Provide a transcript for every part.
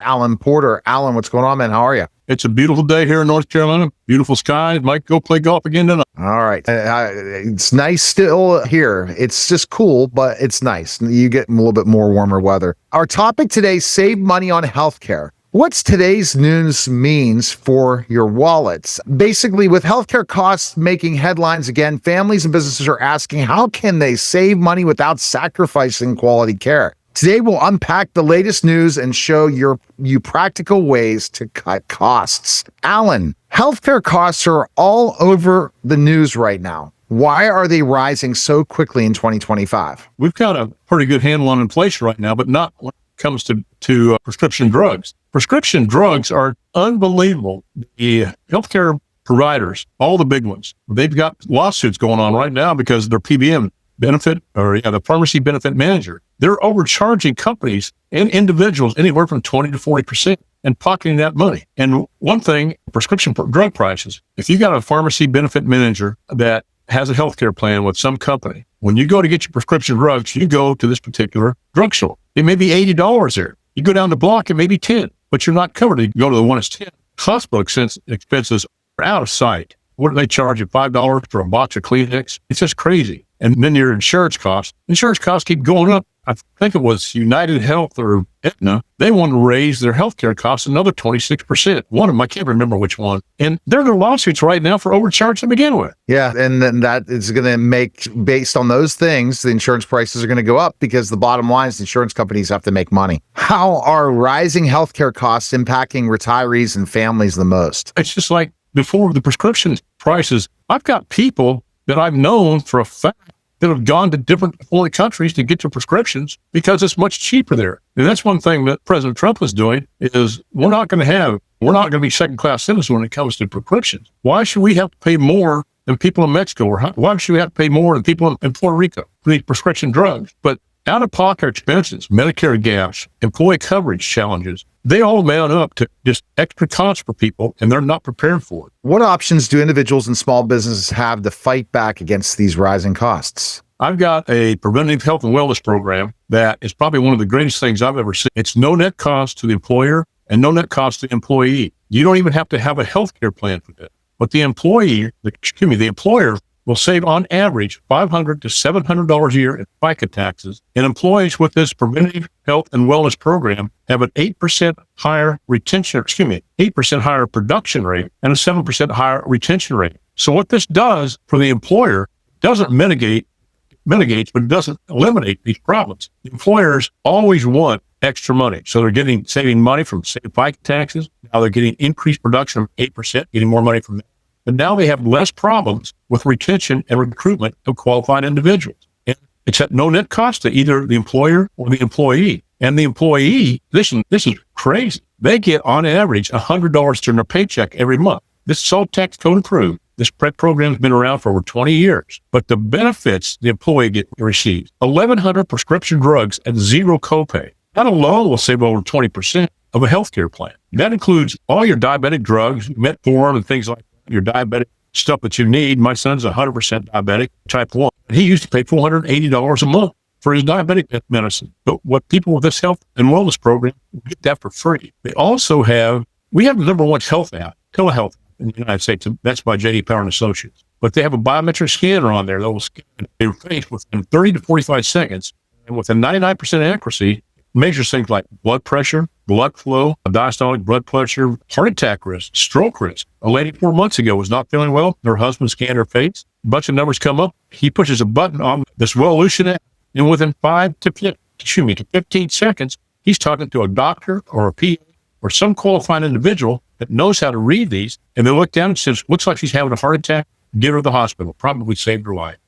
Alan Porter. Alan, what's going on, man? How are you? It's a beautiful day here in North Carolina. Beautiful skies. Might go play golf again tonight. All right. It's nice still here. It's just cool, but it's nice. You get a little bit more warmer weather. Our topic today, save money on healthcare. What's today's news means for your wallets? Basically, with healthcare costs making headlines again, families and businesses are asking, how can they save money without sacrificing quality care? Today, we'll unpack the latest news and show you practical ways to cut costs. Alan, healthcare costs are all over the news right now. Why are they rising so quickly in 2025? We've got a pretty good handle on inflation right now, but not when it comes to prescription drugs. Prescription drugs are unbelievable. The healthcare providers, all the big ones, they've got lawsuits going on right now because their PBM benefit, or the pharmacy benefit manager, they're overcharging companies and individuals anywhere from 20 to 40% and pocketing that money. And one thing, prescription drug prices, if you got a pharmacy benefit manager that has a healthcare plan with some company, when you go to get your prescription drugs, you go to this particular drugstore. It may be $80 there. You go down the block, it may be 10, but you're not covered. You go to the one that's 10. Hospital expenses are out of sight. What do they charge you? $5 for a box of Kleenex? It's just crazy. And then your insurance costs keep going up. I think it was United Health or Aetna. They want to raise their healthcare costs another 26%. One of them, I can't remember which one. And they're in lawsuits right now for overcharging to begin with. Yeah, and then that is going to make, based on those things, the insurance prices are going to go up because the bottom line is insurance companies have to make money. How are rising healthcare costs impacting retirees and families the most? It's just like before the prescription prices. I've got people that I've known for a fact that have gone to different foreign countries to get their prescriptions because it's much cheaper there. And that's one thing that President Trump was doing is we're not going to be second-class citizens when it comes to prescriptions. Why should we have to pay more than people in Mexico? Or why should we have to pay more than people in Puerto Rico for these prescription drugs? But out-of-pocket expenses, Medicare gaps, employee coverage challenges, they all mount up to just extra costs for people, and they're not prepared for it. What options do individuals and small businesses have to fight back against these rising costs? I've got a Preventative Health and Wellness Program that is probably one of the greatest things I've ever seen. It's no net cost to the employer and no net cost to the employee. You don't even have to have a healthcare plan for that. But the employer will save on average $500 to $700 a year in FICA taxes. And employees with this Preventative Health and Wellness Program have an 8% higher 8% higher production rate and a 7% higher retention rate. So what this does for the employer doesn't mitigates, but it doesn't eliminate these problems. The employers always want extra money. So they're saving money from FICA taxes. Now they're getting increased production of 8%, getting more money from that. But now they have less problems with retention and recruitment of qualified individuals. And it's at no net cost to either the employer or the employee. And the employee, this is crazy. They get on average $100 during their paycheck every month. This is all tax code approved. This PrEP program has been around for over 20 years. But the benefits the employee receives, 1,100 prescription drugs at zero copay. That alone will save over 20% of a healthcare plan. That includes all your diabetic drugs, metformin and things like that. Your diabetic stuff that you need. My son's 100% diabetic, type 1. He used to pay $480 a month for his diabetic medicine. But what people with this health and wellness program get that for free. We have the number one health app, telehealth in the United States. That's by J.D. Power and Associates. But they have a biometric scanner on there that will scan your face within 30 to 45 seconds. And with a 99% accuracy, measures things like blood pressure, blood flow, diastolic blood pressure, heart attack risk, stroke risk. A lady 4 months ago was not feeling well. Her husband scanned her face. A bunch of numbers come up. He pushes a button on this Welllution app, and within 15 seconds, he's talking to a doctor or a PA or some qualified individual that knows how to read these. And they look down and says, looks like she's having a heart attack. Get her to the hospital. Probably saved her life.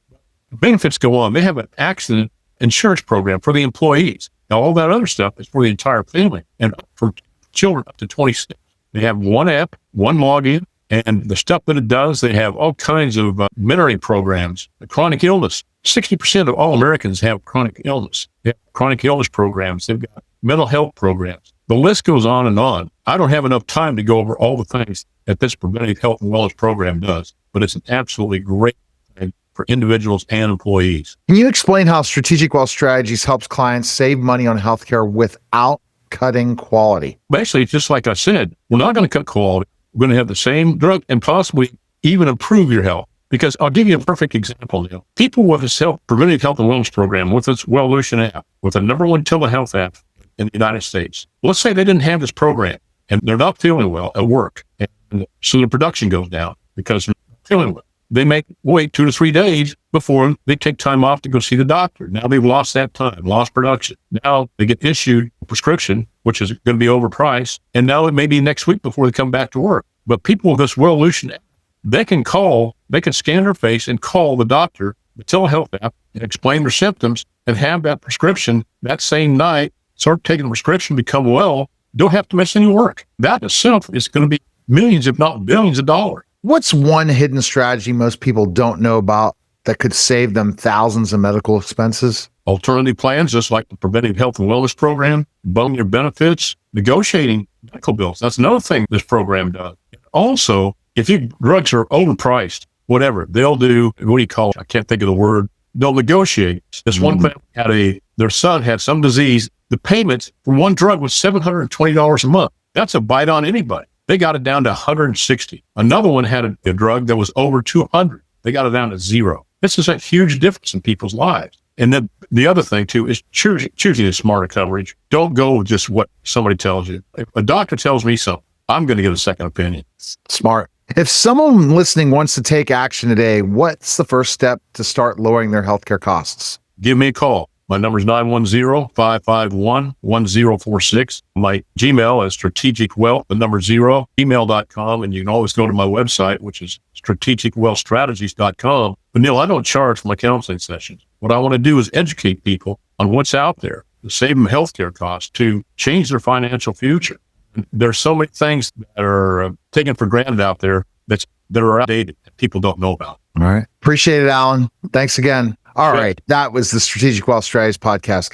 The benefits go on. They have an accident insurance program for the employees. Now, all that other stuff is for the entire family and for children up to 26. They have one app, one login, and the stuff that it does, they have all kinds of mentoring programs, chronic illness. 60% of all Americans have chronic illness. They have chronic illness programs. They've got mental health programs. The list goes on and on. I don't have enough time to go over all the things that this Preventative Health and Wellness Program does, but it's an absolutely great thing for individuals and employees. Can you explain how Strategic Wealth Strategies helps clients save money on healthcare without cutting quality? Basically, just like I said, we're not going to cut quality. We're going to have the same drug and possibly even improve your health. Because I'll give you a perfect example, Neil. People with this Preventative Health and Wellness Program, with this Welllution app, with the number one telehealth app in the United States, let's say they didn't have this program and they're not feeling well at work. And so their production goes down because they're not feeling well. They may wait 2 to 3 days before they take time off to go see the doctor. Now they've lost that time, lost production. Now they get issued a prescription, which is going to be overpriced. And now it may be next week before they come back to work. But people with this Welllution app, they can scan their face and call the doctor, the telehealth app, and explain their symptoms and have that prescription that same night, start taking the prescription, become well, don't have to miss any work. That itself is going to be millions, if not billions of dollars. What's one hidden strategy most people don't know about that could save them thousands of medical expenses? Alternative plans, just like the Preventative Health and Wellness Program, bundling your benefits, negotiating medical bills. That's another thing this program does. Also, if your drugs are overpriced, whatever, they'll do, what do you call it? I can't think of the word. They'll negotiate. This one family had their son had some disease. The payments for one drug was $720 a month. That's a bite on anybody. They got it down to $160. Another one had a drug that was over $200. They got it down to $0. This is a huge difference in people's lives. And then the other thing too is choosing the smarter coverage. Don't go with just what somebody tells you. If a doctor tells me something, I'm going to get a second opinion. Smart. If someone listening wants to take action today, what's the first step to start lowering their healthcare costs? Give me a call. My number is 910-551-1046. My Gmail is strategicwealth, the number 0, email.com. And you can always go to my website, which is strategicwealthstrategies.com. But Neil, I don't charge for my counseling sessions. What I want to do is educate people on what's out there to save them healthcare costs, to change their financial future. And there's so many things that are taken for granted out there that are outdated that people don't know about. All right. Appreciate it, Alan. Thanks again. All right. That was the Strategic Wealth Strategies podcast.